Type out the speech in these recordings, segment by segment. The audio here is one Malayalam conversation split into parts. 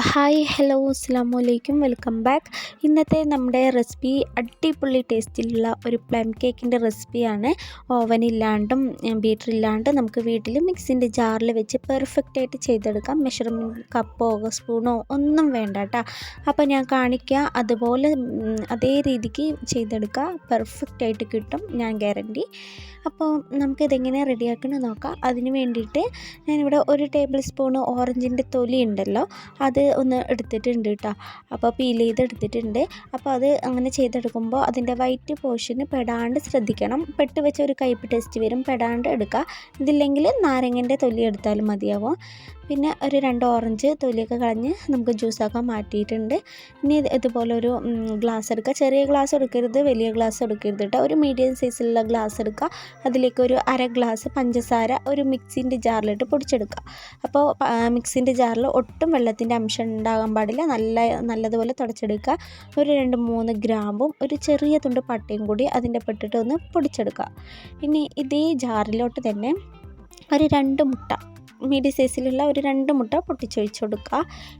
ഹായ് ഹലോ അസ്സലാമു അലൈക്കും വെൽക്കം ബാക്ക്. ഇന്നത്തെ നമ്മുടെ റെസിപ്പി അടിപൊളി ടേസ്റ്റിലുള്ള ഒരു പ്ലം കേക്കിൻ്റെ റെസിപ്പിയാണ്. ഓവനില്ലാണ്ടും ബീറ്ററില്ലാണ്ടും നമുക്ക് വീട്ടിൽ മിക്സിൻ്റെ ജാറിൽ വെച്ച് പെർഫെക്റ്റായിട്ട് ചെയ്തെടുക്കാം. മെഷർമെൻറ്റ് കപ്പോ സ്പൂണോ ഒന്നും വേണ്ട കേട്ടോ. അപ്പോൾ ഞാൻ കാണിക്കുക, അതുപോലെ അതേ രീതിക്ക് ചെയ്തെടുക്കുക, പെർഫെക്റ്റായിട്ട് കിട്ടും, ഞാൻ ഗ്യാരണ്ടി. അപ്പോൾ നമുക്കിതെങ്ങനെ റെഡിയാക്കണം നോക്കാം. അതിന് വേണ്ടിയിട്ട് ഞാനിവിടെ 1 ടേബിൾ സ്പൂൺ ഓറഞ്ചിൻ്റെ തൊലി ഉണ്ടല്ലോ, അത് ഒന്ന് എടുത്തിട്ടുണ്ട് കേട്ടോ. അപ്പോൾ പീൽ ചെയ്തെടുത്തിട്ടുണ്ട്. അപ്പോൾ അത് അങ്ങനെ ചെയ്തെടുക്കുമ്പോൾ അതിൻ്റെ വൈറ്റ് പോർഷന് പെടാണ്ട് ശ്രദ്ധിക്കണം. പെട്ട് വെച്ച ഒരു കയ്പ്പ് ടേസ്റ്റ് വരും, പെടാണ്ട് എടുക്കുക. ഇതില്ലെങ്കിൽ നാരങ്ങൻ്റെ തൊലി എടുത്താലും മതിയാവും. പിന്നെ ഒരു 2 ഓറഞ്ച് തൊലിയൊക്കെ കളഞ്ഞ് നമുക്ക് ജ്യൂസാക്കാൻ മാറ്റിയിട്ടുണ്ട്. ഇനി ഇതുപോലെ ഒരു ഗ്ലാസ് എടുക്കുക. ചെറിയ ഗ്ലാസ് എടുക്കരുത്, വലിയ ഗ്ലാസ് എടുക്കരുത് കേട്ടോ. ഒരു മീഡിയം സൈസിലുള്ള ഗ്ലാസ് എടുക്കുക. അതിലേക്ക് ഒരു 1/2 ഗ്ലാസ് പഞ്ചസാര ഒരു മിക്സിൻ്റെ ജാറിലിട്ട് പൊടിച്ചെടുക്കുക. അപ്പോൾ മിക്സിൻ്റെ ജാറിൽ ഒട്ടും വെള്ളത്തിൻ്റെ അംശം ഉണ്ടാകാൻ പാടില്ല. നല്ലതുപോലെ തുടച്ചെടുക്കുക. ഒരു 2-3 ഗ്രാമ്പും ഒരു ചെറിയ തുണ്ട് പട്ടയും കൂടി അതിൻ്റെ പെട്ടിട്ട് ഒന്ന് പൊടിച്ചെടുക്കുക. ഇനി ഇതേ ജാറിലോട്ട് തന്നെ ഒരു 2 മുട്ട, മീഡിയം സൈസിലുള്ള ഒരു 2 മുട്ട പൊട്ടിച്ചൊഴിച്ച് കൊടുക്കുക.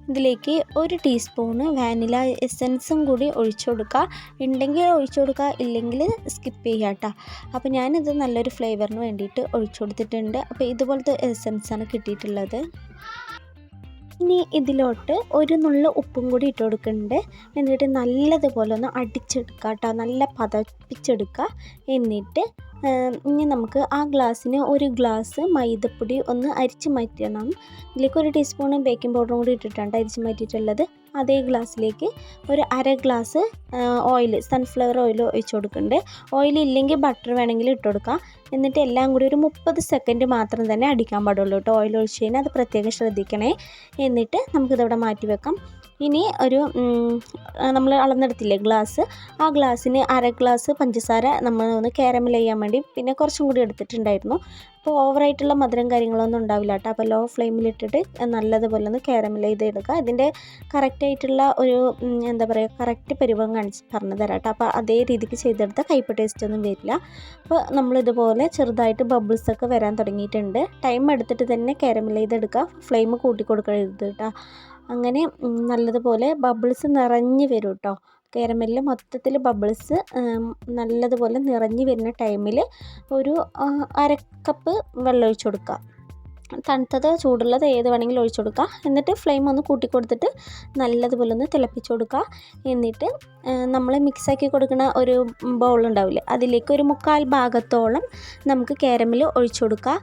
ഇതിലേക്ക് 1 ടീസ്പൂണ് വാനില എസൻസും കൂടി ഒഴിച്ചു കൊടുക്കുക. ഉണ്ടെങ്കിൽ ഒഴിച്ചു കൊടുക്കുക, ഇല്ലെങ്കിൽ സ്കിപ്പ് ചെയ്യുക കേട്ടോ. അപ്പോൾ ഞാനിത് നല്ലൊരു ഫ്ലേവറിന് വേണ്ടിയിട്ട് ഒഴിച്ചു കൊടുത്തിട്ടുണ്ട്. അപ്പോൾ ഇതുപോലത്തെ എസൻസാണ് കിട്ടിയിട്ടുള്ളത്. ഇനി ഇതിലോട്ട് ഒരു നുള്ളു ഉപ്പും കൂടി ഇട്ട് കൊടുക്കുന്നുണ്ട്. എന്നിട്ട് നല്ലതുപോലെ ഒന്ന് അടിച്ചെടുക്കുക കേട്ടോ, നല്ല പതപ്പിച്ചെടുക്കുക. എന്നിട്ട് ഇനി നമുക്ക് ആ ഗ്ലാസ്സിന് 1 ഗ്ലാസ് മൈദപ്പൊടി ഒന്ന് അരിച്ച് മാറ്റണം. ഇതിലേക്ക് 1 ടീസ്പൂൺ ബേക്കിംഗ് പൗഡറും കൂടി ഇട്ടിട്ടുണ്ട് അരിച്ച് മാറ്റിയിട്ടുള്ളത്. അതേ ഗ്ലാസ്സിലേക്ക് ഒരു 1/2 ഗ്ലാസ് ഓയിൽ, സൺഫ്ലവർ ഓയിൽ ഒഴിച്ച് കൊടുക്കുന്നുണ്ട്. ഓയിൽ ഇല്ലെങ്കിൽ ബട്ടർ വേണമെങ്കിൽ ഇട്ട് കൊടുക്കാം. എന്നിട്ട് എല്ലാം കൂടി ഒരു 30 സെക്കൻഡ് മാത്രം തന്നെ അടിക്കാൻ പാടുള്ളൂ കേട്ടോ. ഓയിൽ ഒഴിച്ച് കഴിഞ്ഞാൽ അത് പ്രത്യേകം ശ്രദ്ധിക്കണേ. എന്നിട്ട് നമുക്കിതവിടെ മാറ്റി വെക്കാം. ഇനി ഒരു നമ്മൾ അളന്നെടുത്തില്ലേ ഗ്ലാസ്, ആ ഗ്ലാസ്സിന് 1/2 ഗ്ലാസ് പഞ്ചസാര നമ്മൾ ഒന്ന് കാരമൽ ചെയ്യാൻ വേണ്ടി പിന്നെ കുറച്ചും കൂടി എടുത്തിട്ടുണ്ടായിരുന്നു. അപ്പോൾ ഓവറായിട്ടുള്ള മധുരം കാര്യങ്ങളൊന്നും ഉണ്ടാവില്ല കേട്ടോ. അപ്പോൾ ലോ ഫ്ലെയിമിലിട്ടിട്ട് നല്ലതുപോലെ ഒന്ന് കാരമൽ ചെയ്ത് എടുക്കുക. ഇതിൻ്റെ കറക്റ്റായിട്ടുള്ള ഒരു എന്താ പറയുക, കറക്റ്റ് പരുവം പറഞ്ഞു തരാം കേട്ടോ. അപ്പോൾ അതേ രീതിക്ക് ചെയ്തെടുത്താൽ കയ്പ്പ് ടേസ്റ്റ് ഒന്നും വരില്ല. അപ്പോൾ നമ്മളിതുപോലെ ചെറുതായിട്ട് ബബിൾസൊക്കെ വരാൻ തുടങ്ങിയിട്ടുണ്ട്. ടൈം എടുത്തിട്ട് തന്നെ കാരമൽ ചെയ്തെടുക്കുക, ഫ്ലെയിം കൂട്ടി കൊടുക്കരുത് കേട്ടോ. അങ്ങനെ നല്ലതുപോലെ ബബിൾസ് നിറഞ്ഞ് വരും കേട്ടോ. കാരമലിൽ മൊത്തത്തിൽ ബബിൾസ് നല്ലതുപോലെ നിറഞ്ഞ് വരുന്ന ടൈമിൽ ഒരു 1/2 കപ്പ് വെള്ളം ഒഴിച്ച് കൊടുക്കുക. തണുത്തത് ചൂടുള്ളത് ഏത് വേണമെങ്കിലും ഒഴിച്ചു കൊടുക്കുക. എന്നിട്ട് ഫ്ലെയിം ഒന്ന് കൂട്ടി കൊടുത്തിട്ട് നല്ലതുപോലെ ഒന്ന് തിളപ്പിച്ച് കൊടുക്കുക. എന്നിട്ട് നമ്മൾ മിക്സാക്കി കൊടുക്കുന്ന ഒരു ബൗൾ ഉണ്ടാവില്ലേ, അതിലേക്ക് ഒരു 1/4 ഭാഗത്തോളം നമുക്ക് കാരമൽ ഒഴിച്ചു കൊടുക്കുക.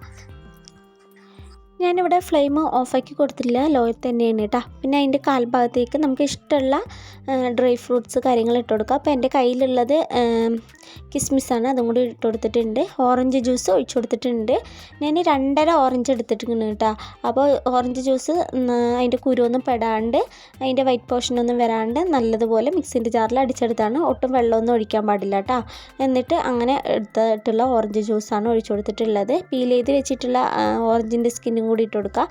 ഞാനിവിടെ ഫ്ലെയിം ഓഫാക്കി കൊടുത്തില്ല, ലോയിൽ തന്നെയാണ് കേട്ടോ. പിന്നെ അതിൻ്റെ കാൽഭാഗത്തേക്ക് നമുക്ക് ഇഷ്ടമുള്ള ഡ്രൈ ഫ്രൂട്ട്സ് കാര്യങ്ങൾ ഇട്ട് കൊടുക്കുക. അപ്പോൾ എൻ്റെ കയ്യിലുള്ളത് കിസ്മിസാണ്, അതും കൂടി ഇട്ട് കൊടുത്തിട്ടുണ്ട്. ഓറഞ്ച് ജ്യൂസ് ഒഴിച്ച് കൊടുത്തിട്ടുണ്ട്. ഞാൻ 2.5 ഓറഞ്ച് എടുത്തിട്ടുണ്ട് കേട്ടോ. അപ്പോൾ ഓറഞ്ച് ജ്യൂസ് അതിൻ്റെ കുരുവൊന്നും പെടാണ്ട്, അതിൻ്റെ വൈറ്റ് പോർഷനൊന്നും വരാണ്ട് നല്ലതുപോലെ മിക്സിൻ്റെ ജാറിൽ അടിച്ചെടുത്താണ്. ഒട്ടും വെള്ളമൊന്നും ഒഴിക്കാൻ പാടില്ല കേട്ടോ. എന്നിട്ട് അങ്ങനെ എടുത്തിട്ടുള്ള ഓറഞ്ച് ജ്യൂസാണ് ഒഴിച്ച് കൊടുത്തിട്ടുള്ളത്. പീൽ ചെയ്ത് വെച്ചിട്ടുള്ള ഓറഞ്ചിൻ്റെ സ്കിന്നും കൂടി ഇട്ട് കൊടുക്കുക.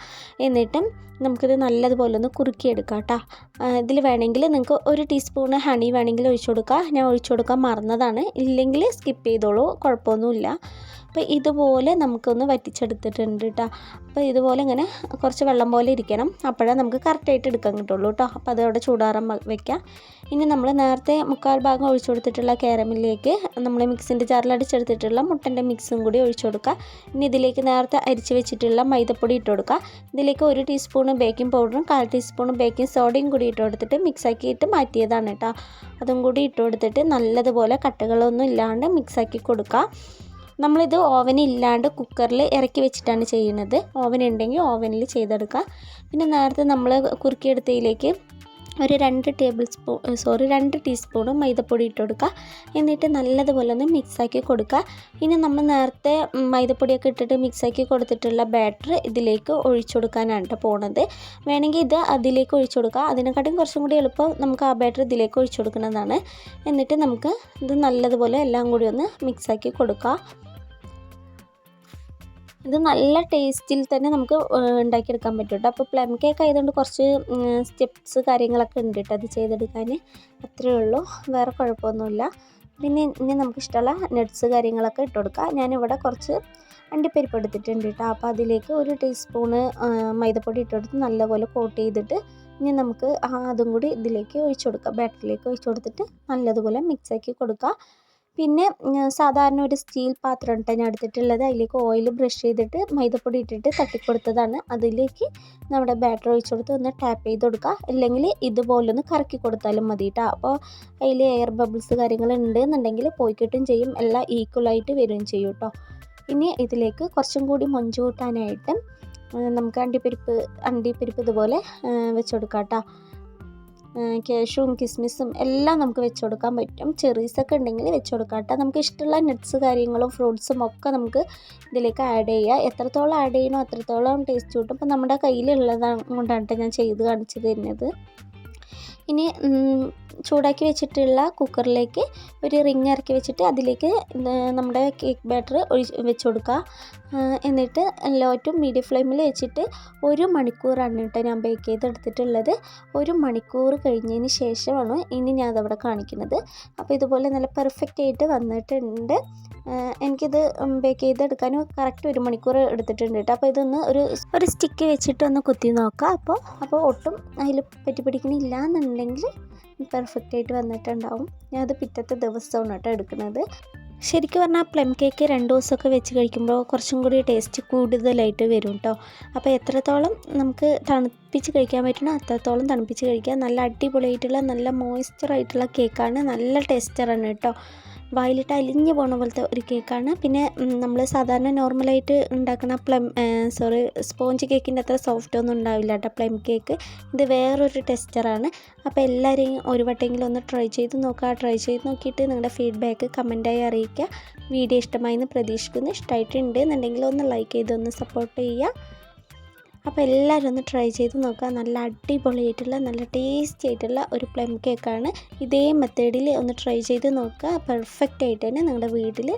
എന്നിട്ട് നമുക്കിത് നല്ലതുപോലെ ഒന്ന് കുറുക്കിയെടുക്കാം കേട്ടോ. ഇതിൽ വേണമെങ്കിൽ നിങ്ങൾക്ക് 1 ടീസ്പൂണ് ഹണി വേണമെങ്കിൽ ഒഴിച്ചു കൊടുക്കുക. ഞാൻ ഒഴിച്ചു കൊടുക്കാൻ മറന്നതാണ്, ഇല്ലെങ്കിൽ സ്കിപ്പ് ചെയ്തോളൂ, കുഴപ്പമൊന്നുമില്ല. അപ്പോൾ ഇതുപോലെ നമുക്കൊന്ന് വറ്റിച്ചെടുത്തിട്ടുണ്ട് കേട്ടോ. അപ്പോൾ ഇതുപോലെ ഇങ്ങനെ കുറച്ച് വെള്ളം പോലെ ഇരിക്കണം, അപ്പോഴാണ് നമുക്ക് കറക്റ്റായിട്ട് എടുക്കാൻ കിട്ടുള്ളൂ കേട്ടോ. അപ്പോൾ അതവിടെ ചൂടാറാൻ വെക്കാം. ഇനി നമ്മൾ നേരത്തെ 1/4 ഭാഗം ഒഴിച്ചു കൊടുത്തിട്ടുള്ള കാരമലിലേക്ക് നമ്മൾ മിക്സിൻ്റെ ജാറിൽ അടിച്ചെടുത്തിട്ടുള്ള മുട്ടൻ്റെ മിക്സും കൂടി ഒഴിച്ചു കൊടുക്കുക. ഇനി ഇതിലേക്ക് നേരത്തെ അരിച്ച് വെച്ചിട്ടുള്ള മൈദപ്പൊടി ഇട്ട് കൊടുക്കുക. ഇതിലേക്ക് 1 ടീസ്പൂൺ ബേക്കിംഗ് പൗഡറും 1/4 ടീസ്പൂൺ ബേക്കിംഗ് സോഡയും കൂടി ഇട്ട് കൊടുത്തിട്ട് മിക്സാക്കിയിട്ട് മാറ്റിയതാണ് കേട്ടോ. അതും കൂടി ഇട്ട് കൊടുത്തിട്ട് നല്ലതുപോലെ കട്ടകളൊന്നും ഇല്ലാണ്ട് മിക്സാക്കി കൊടുക്കുക. നമ്മളിത് ഓവനില്ലാണ്ട് കുക്കറിൽ ഇറക്കി വെച്ചിട്ടാണ് ചെയ്യുന്നത്. ഓവൻ ഉണ്ടെങ്കിൽ ഓവനിൽ ചെയ്തെടുക്കുക. പിന്നെ നേരത്തെ നമ്മൾ കുറുക്കിയെടുത്തതിലേക്ക് ഒരു 2 ടീസ്പൂൺ മൈദപ്പൊടി ഇട്ട് കൊടുക്കുക. എന്നിട്ട് നല്ലതുപോലെ ഒന്ന് മിക്സാക്കി കൊടുക്കുക. ഇനി നമ്മൾ നേരത്തെ മൈദപ്പൊടിയൊക്കെ ഇട്ടിട്ട് മിക്സാക്കി കൊടുത്തിട്ടുള്ള ബാറ്റർ ഇതിലേക്ക് ഒഴിച്ചു കൊടുക്കാനാണ് കേട്ടോ പോണത്. വേണമെങ്കിൽ ഇത് അതിലേക്ക് ഒഴിച്ചു കൊടുക്കുക. അതിനെക്കാട്ടും കുറച്ചും കൂടി എളുപ്പം നമുക്ക് ആ ബാറ്റർ ഇതിലേക്ക് ഒഴിച്ചു കൊടുക്കുന്നതാണ്. എന്നിട്ട് നമുക്ക് ഇത് നല്ലതുപോലെ എല്ലാം കൂടി ഒന്ന് മിക്സാക്കി കൊടുക്കുക. ഇത് നല്ല ടേസ്റ്റിൽ തന്നെ നമുക്ക് ഉണ്ടാക്കിയെടുക്കാൻ പറ്റും കേട്ടോ. അപ്പോൾ പ്ലം കേക്ക് ആയതുകൊണ്ട് കുറച്ച് സ്റ്റെപ്സ് കാര്യങ്ങളൊക്കെ ഉണ്ട് കേട്ടോ അത് ചെയ്തെടുക്കാൻ. അത്രയേ ഉള്ളൂ, വേറെ കുഴപ്പമൊന്നുമില്ല. പിന്നെ ഇനി നമുക്ക് ഇഷ്ടമുള്ള നട്ട്സ് കാര്യങ്ങളൊക്കെ ഇട്ട് കൊടുക്കുക. ഞാനിവിടെ കുറച്ച് അണ്ടിപ്പരിപ്പ് എടുത്തിട്ടുണ്ട് കേട്ടോ. അപ്പോൾ അതിലേക്ക് 1 ടീസ്പൂണ് മൈദപ്പൊടി ഇട്ടെടുത്ത് നല്ലപോലെ കോട്ട് ചെയ്തിട്ട് ഇനി നമുക്ക് അതും കൂടി ഇതിലേക്ക് ഒഴിച്ചു കൊടുക്കുക, ബാറ്ററിലേക്ക് ഒഴിച്ചു കൊടുത്തിട്ട് നല്ലതുപോലെ മിക്സാക്കി കൊടുക്കുക. പിന്നെ സാധാരണ ഒരു സ്റ്റീൽ പാത്രം ഞാൻ എടുത്തിട്ടുള്ളത്. അതിലേക്ക് ഓയിൽ ബ്രഷ് ചെയ്തിട്ട് മൈദപ്പൊടി ഇട്ടിട്ട് തട്ടിക്കൊടുത്തതാണ്. അതിലേക്ക് നമ്മുടെ ബാറ്റർ ഒഴിച്ചു കൊടുത്ത് ഒന്ന് ടാപ്പ് ചെയ്ത് കൊടുക്കുക. അല്ലെങ്കിൽ ഇതുപോലൊന്ന് കറക്കി കൊടുത്താലും മതി കേട്ടോ. അപ്പോൾ അതിൽ എയർ ബബിൾസ് കാര്യങ്ങളുണ്ട് എന്നുണ്ടെങ്കിൽ പോയി കിട്ടും ചെയ്യും, എല്ലാം ഈക്വലായിട്ട് വരികയും ചെയ്യും കേട്ടോ. ഇനി ഇതിലേക്ക് കുറച്ചും കൂടി മൊഞ്ച് കൂട്ടാനായിട്ട് നമുക്ക് അണ്ടിപ്പരിപ്പ് ഇതുപോലെ വെച്ച് കൊടുക്കാം കേട്ടോ. കാഷ്യൂവും കിസ്മിസും എല്ലാം നമുക്ക് വെച്ച് കൊടുക്കാൻ പറ്റും. ചെറീസൊക്കെ ഉണ്ടെങ്കിൽ വെച്ച് കൊടുക്കാം കേട്ടോ. നമുക്ക് ഇഷ്ടമുള്ള നട്ട്സ് കാര്യങ്ങളും ഫ്രൂട്ട്സും ഒക്കെ നമുക്ക് ഇതിലേക്ക് ആഡ് ചെയ്യുക. എത്രത്തോളം ആഡ് ചെയ്യണോ അത്രത്തോളം ടേസ്റ്റ് കിട്ടും. ഇപ്പം നമ്മുടെ കയ്യിലുള്ളതാണ് കൊണ്ടാണ് ഞാൻ ചെയ്ത് കാണിച്ചു തരുന്നത്. ഇനി ചൂടാക്കി വെച്ചിട്ടുള്ള കുക്കറിലേക്ക് ഒരു റിങ് ഇറക്കി വെച്ചിട്ട് അതിലേക്ക് നമ്മുടെ കേക്ക് ബാറ്റർ വെച്ച് കൊടുക്കുക. എന്നിട്ട് ലോ ടു മീഡിയം ഫ്ലെയിമിൽ വെച്ചിട്ട് 1 മണിക്കൂറാണ് കേട്ടോ ഞാൻ ബേക്ക് ചെയ്തെടുത്തിട്ടുള്ളത്. 1 മണിക്കൂർ കഴിഞ്ഞതിന് ശേഷമാണ് ഇനി ഞാൻ അതവിടെ കാണിക്കുന്നത്. അപ്പോൾ ഇതുപോലെ നല്ല പെർഫെക്റ്റ് ആയിട്ട് വന്നിട്ടുണ്ട്. എനിക്കിത് ബേക്ക് ചെയ്തെടുക്കാനും കറക്റ്റ് 1 മണിക്കൂർ എടുത്തിട്ടുണ്ട് കേട്ടോ. അപ്പോൾ ഇതൊന്ന് ഒരു സ്റ്റിക്ക് വെച്ചിട്ട് ഒന്ന് കുത്തി നോക്കാം. അപ്പോൾ ഒട്ടും അതിൽ പറ്റിപ്പിടിക്കണില്ല എന്നുണ്ടെങ്കിൽ പെർഫെക്റ്റ് ആയിട്ട് വന്നിട്ടുണ്ടാവും. ഞാനത് പിറ്റത്തെ ദിവസമാണ് കേട്ടോ എടുക്കുന്നത്. ശരിക്കും പറഞ്ഞാൽ പ്ലം കേക്ക് 2 ദിവസമൊക്കെ വെച്ച് കഴിക്കുമ്പോൾ കുറച്ചും കൂടി ടേസ്റ്റ് കൂടുതലായിട്ട് വരും കേട്ടോ. അപ്പോൾ എത്രത്തോളം നമുക്ക് തണുപ്പിച്ച് കഴിക്കാൻ പറ്റണോ അത്രത്തോളം തണുപ്പിച്ച് കഴിക്കുക. നല്ല അടിപൊളിയായിട്ടുള്ള നല്ല മോയ്സ്ചറായിട്ടുള്ള കേക്കാണ്, നല്ല ടേസ്റ്ററാണ് കേട്ടോ. വായിലിട്ട് അലിഞ്ഞ് പോണ പോലത്തെ ഒരു കേക്കാണ്. പിന്നെ നമ്മൾ സാധാരണ നോർമലായിട്ട് ഉണ്ടാക്കുന്ന സ്പോഞ്ച് കേക്കിൻ്റെ അത്ര സോഫ്റ്റ് ഒന്നും ഉണ്ടാവില്ല കേട്ടോ പ്ലം കേക്ക്. ഇത് വേറൊരു ടെക്സ്ചറാണ്. അപ്പോൾ എല്ലാവരെയും ഒരു വട്ടമെങ്കിലും ഒന്ന് ട്രൈ ചെയ്ത് നോക്കുക. ട്രൈ ചെയ്ത് നോക്കിയിട്ട് നിങ്ങളുടെ ഫീഡ്ബാക്ക് കമൻറ്റായി അറിയിക്കുക. വീഡിയോ ഇഷ്ടമായി എന്ന് പ്രതീക്ഷിക്കുന്നു. ഇഷ്ടമായിട്ടുണ്ട് എന്നുണ്ടെങ്കിൽ ഒന്ന് ലൈക്ക് ചെയ്ത് ഒന്ന് സപ്പോർട്ട് ചെയ്യുക. അപ്പോൾ എല്ലാവരും ഒന്ന് ട്രൈ ചെയ്ത് നോക്കുക. നല്ല അടിപൊളിയായിട്ടുള്ള നല്ല ടേസ്റ്റി ആയിട്ടുള്ള ഒരു പ്ലം കേക്കാണ്. ഇതേ മെത്തേഡിൽ ഒന്ന് ട്രൈ ചെയ്ത് നോക്കുക. പെർഫെക്റ്റ് ആയിട്ട് തന്നെ നിങ്ങളുടെ വീട്ടിൽ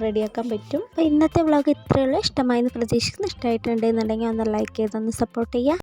റെഡിയാക്കാൻ പറ്റും. അപ്പോൾ ഇന്നത്തെ വ്ളോഗ് ഇത്രയേ ഉള്ളൂ. ഇഷ്ടമായെന്ന് പ്രതീക്ഷിക്കുന്നു. ഇഷ്ടമായിട്ടുണ്ടെന്നുണ്ടെങ്കിൽ ഒന്ന് ലൈക്ക് ചെയ്തൊന്ന് സപ്പോർട്ട് ചെയ്യുക.